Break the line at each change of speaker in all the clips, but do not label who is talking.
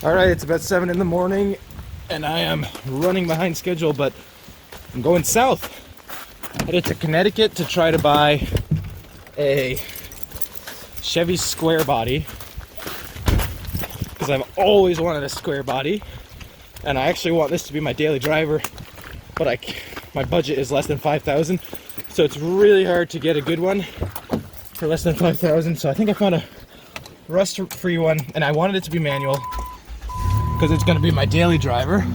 All right, it's about 7 in the morning and I am running behind schedule, but I'm going south. Headed to Connecticut to try to buy a Chevy Squarebody because I've always wanted a square body, and I actually want this to be my daily driver, but my budget is less than $5,000, so it's really hard to get a good one for less than $5,000. So I think I found a rust-free one, and I wanted it to be manual because it's going to be my daily driver,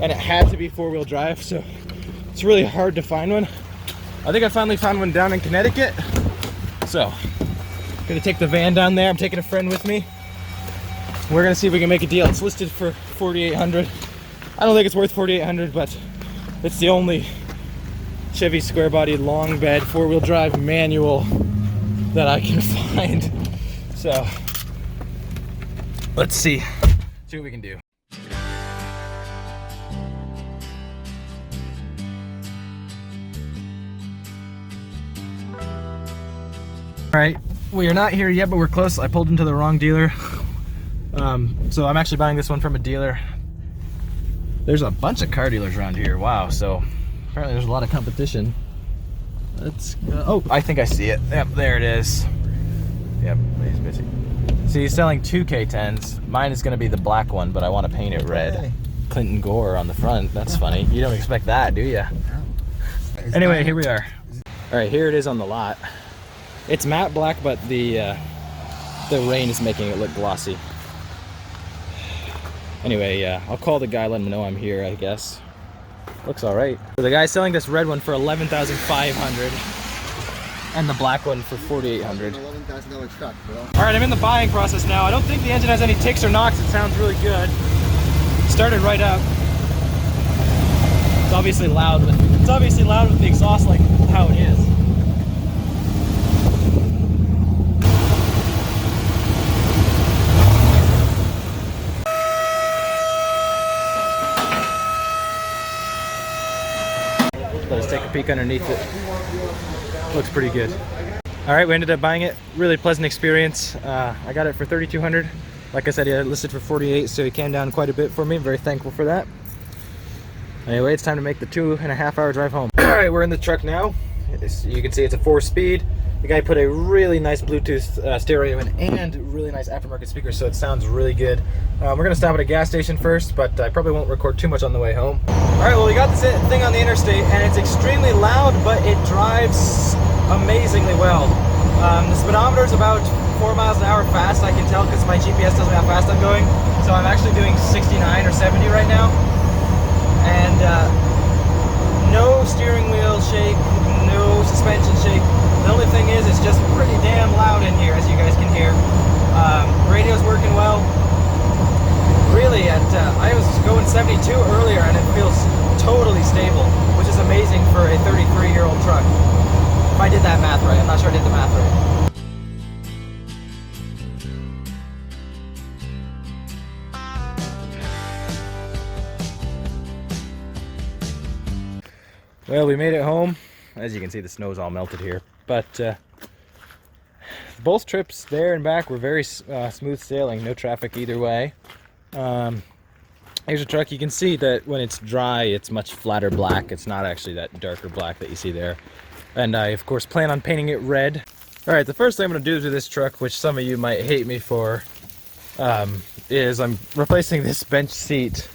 and it had to be four-wheel drive, so it's really hard to find one. I think I finally found one down in Connecticut, so I'm gonna take the van down there. I'm taking a friend with me. We're gonna see if we can make a deal. It's listed for $4,800. I don't think it's worth $4,800, but it's the only Chevy Squarebody long bed four-wheel drive manual that I can find. So let's see what we can do. All right, we are not here yet, but we're close. I pulled into the wrong dealer. So I'm actually buying this one from a dealer. There's a bunch of car dealers around here. Wow, so apparently there's a lot of competition. Let's go. Oh, I think I see it. Yep, there it is. Yep, he's busy. See, he's selling two K10s. Mine is gonna be the black one, but I want to paint it red. Okay. Clinton Gore on the front. That's funny. You don't expect that, do you? No. Anyway, here we are. All right, here it is on the lot. It's matte black, but the rain is making it look glossy. Anyway, I'll call the guy, let him know I'm here, I guess. Looks all right. So the guy's selling this red one for $11,500 and the black one for $4,800. All right, I'm in the buying process now. I don't think the engine has any ticks or knocks. It sounds really good. Started right up. It's obviously loud with the exhaust, like how it is. Let's take a peek underneath it. Looks pretty good. All right, we ended up buying it. Really pleasant experience. I got it for $3,200. Like I said, he had it listed for $4,800, so he came down quite a bit for me. I'm very thankful for that. Anyway, it's time to make the 2.5-hour drive home. All right, we're in the truck now. You can see it's a 4-speed. The guy put a really nice Bluetooth stereo in and really nice aftermarket speakers, so it sounds really good. We're gonna stop at a gas station first, but I probably won't record too much on the way home. All right, well, we got this thing on the interstate, and it's extremely loud, but it drives amazingly well. The speedometer is about 4 miles an hour fast. I can tell because my GPS tells me how fast I'm going. So I'm actually doing 69 or 70 right now, and no steering wheel shake, no suspension shake. The only thing is, it's just pretty damn loud in here, as you guys can hear. Radio's working well. Really, I was going 72 earlier, and it feels totally stable, which is amazing for a 33-year-old truck. If I did that math right, I'm not sure I did the math right. Well, we made it home. As you can see, the snow's all melted here. But both trips there and back were very smooth sailing, no traffic either way. Here's a truck. You can see that when it's dry, it's much flatter black. It's not actually that darker black that you see there. And I, of course, plan on painting it red. All right, the first thing I'm going to do to this truck, which some of you might hate me for, is I'm replacing this bench seat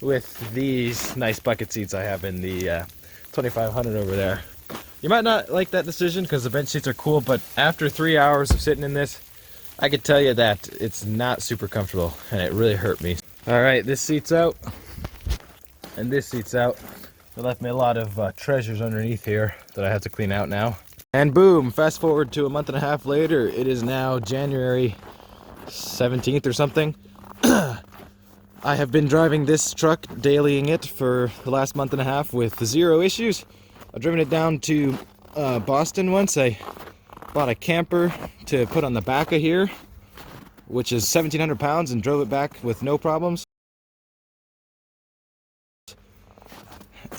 with these nice bucket seats I have in the 2500 over there. You might not like that decision because the bench seats are cool, but after 3 hours of sitting in this, I could tell you that it's not super comfortable, and it really hurt me. All right, this seat's out, and this seat's out. It left me a lot of treasures underneath here that I have to clean out now. And boom, fast forward to a month and a half later, it is now January 17th or something. I have been driving this truck, dailying it for the last month and a half with 0 issues. I've driven it down to Boston once. I bought a camper to put on the back of here, which is 1,700 pounds, and drove it back with no problems.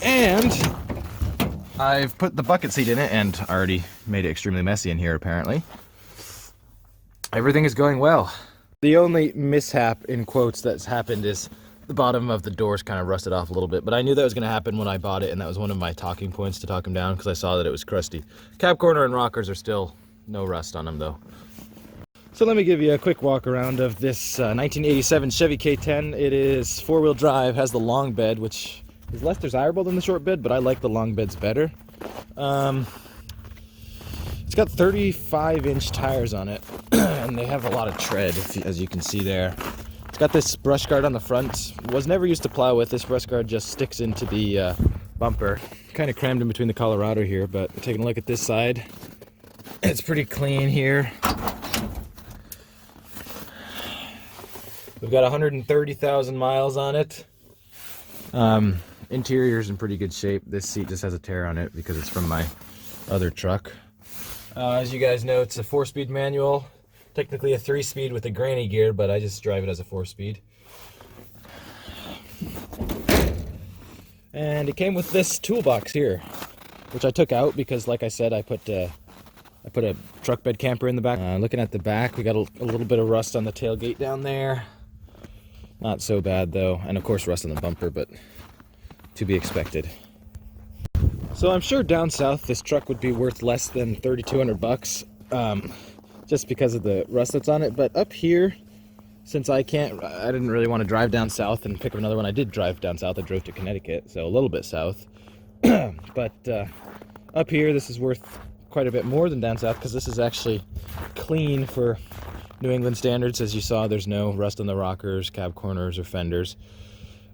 And I've put the bucket seat in it and already made it extremely messy in here apparently. Everything is going well. The only mishap, in quotes, that's happened is the bottom of the doors kind of rusted off a little bit, but I knew that was going to happen when I bought it, and that was one of my talking points to talk them down because I saw that it was crusty. Cab corner and rockers are still no rust on them though. So let me give you a quick walk around of this 1987 Chevy K10. It is four-wheel drive, has the long bed, which is less desirable than the short bed, but I like the long beds better. It's got 35-inch tires on it, and they have a lot of tread, as you can see there. It's got this brush guard on the front. Was never used to plow with. This brush guard just sticks into the bumper. Kind of crammed in between the Colorado here, but taking a look at this side, it's pretty clean here. We've got 130,000 miles on it. Interior's in pretty good shape. This seat just has a tear on it because it's from my other truck. As you guys know, it's a 4-speed manual. Technically a 3-speed with a granny gear, but I just drive it as a 4-speed. And it came with this toolbox here, which I took out because, like I said, I put a truck bed camper in the back. Looking at the back, we got a little bit of rust on the tailgate down there. Not so bad though, and of course rust on the bumper, but to be expected. So I'm sure down south this truck would be worth less than $3,200, just because of the rust that's on it. But up here, since I didn't really want to drive down south and pick up another one. I did drive down south. I drove to Connecticut, so a little bit south. But up here, this is worth quite a bit more than down south because this is actually clean for New England standards. As you saw, there's no rust on the rockers, cab corners, or fenders,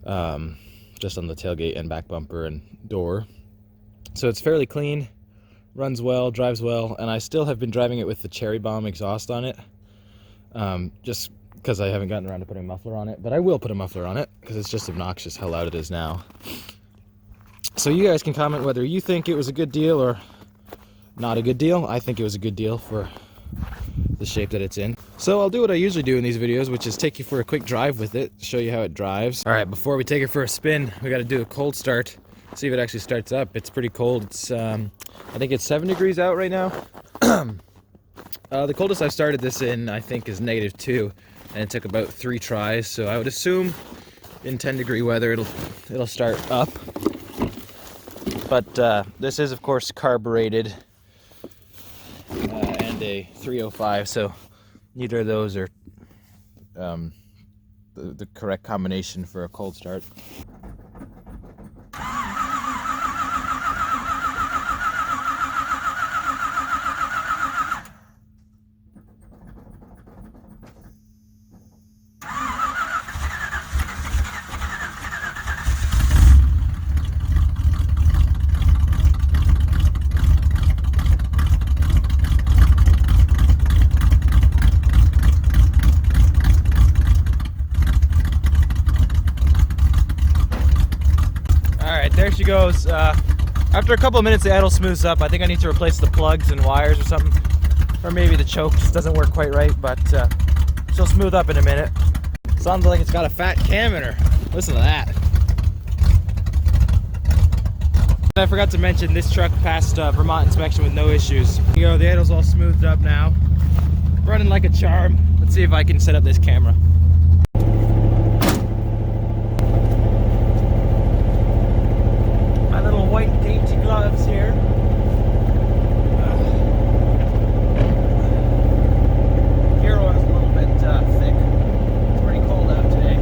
just on the tailgate and back bumper and door. So it's fairly clean, runs well, drives well, and I still have been driving it with the Cherry Bomb exhaust on it, just because I haven't gotten around to putting a muffler on it. But I will put a muffler on it because it's just obnoxious how loud it is now. So you guys can comment whether you think it was a good deal or not a good deal. I think it was a good deal for the shape that it's in. So I'll do what I usually do in these videos, which is take you for a quick drive with it, show you how it drives. All right, before we take it for a spin, we got to do a cold start, see if it actually starts up. It's pretty cold. It's I think it's 7 degrees out right now. The coldest I've started this in, I think, is -2, and it took about 3 tries. So I would assume in 10-degree weather it'll start up. But this is, of course, carbureted and a 305, so neither of those are the correct combination for a cold start. There she goes. After a couple of minutes, the idle smooths up. I think I need to replace the plugs and wires or something, or maybe the choke just doesn't work quite right, but she'll smooth up in a minute. Sounds like it's got a fat cam in her. Listen to that. I forgot to mention this truck passed Vermont inspection with no issues. Here you go, the idle's all smoothed up now. Running like a charm. Let's see if I can set up this camera. White dainty gloves here. Hero is a little bit thick. It's pretty cold out today.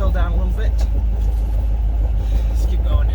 fell down a little bit. Let's keep going.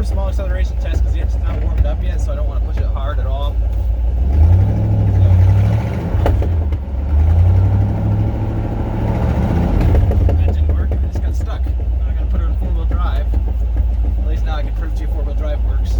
Small acceleration test because it's not warmed up yet, so I don't want to push it hard at all. That didn't work, it just got stuck. Now I gotta put it in four-wheel drive. At least now I can prove to you four-wheel drive works.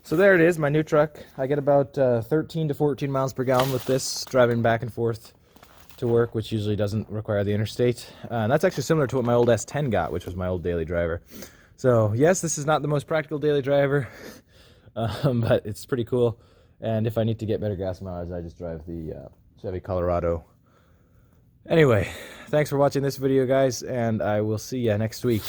So there it is, my new truck. I get about 13 to 14 miles per gallon with this, driving back and forth to work, which usually doesn't require the interstate. And that's actually similar to what my old S10 got, which was my old daily driver. So yes, this is not the most practical daily driver, but it's pretty cool. And if I need to get better gas mileage, I just drive the Chevy Colorado. Anyway, thanks for watching this video, guys, and I will see you next week.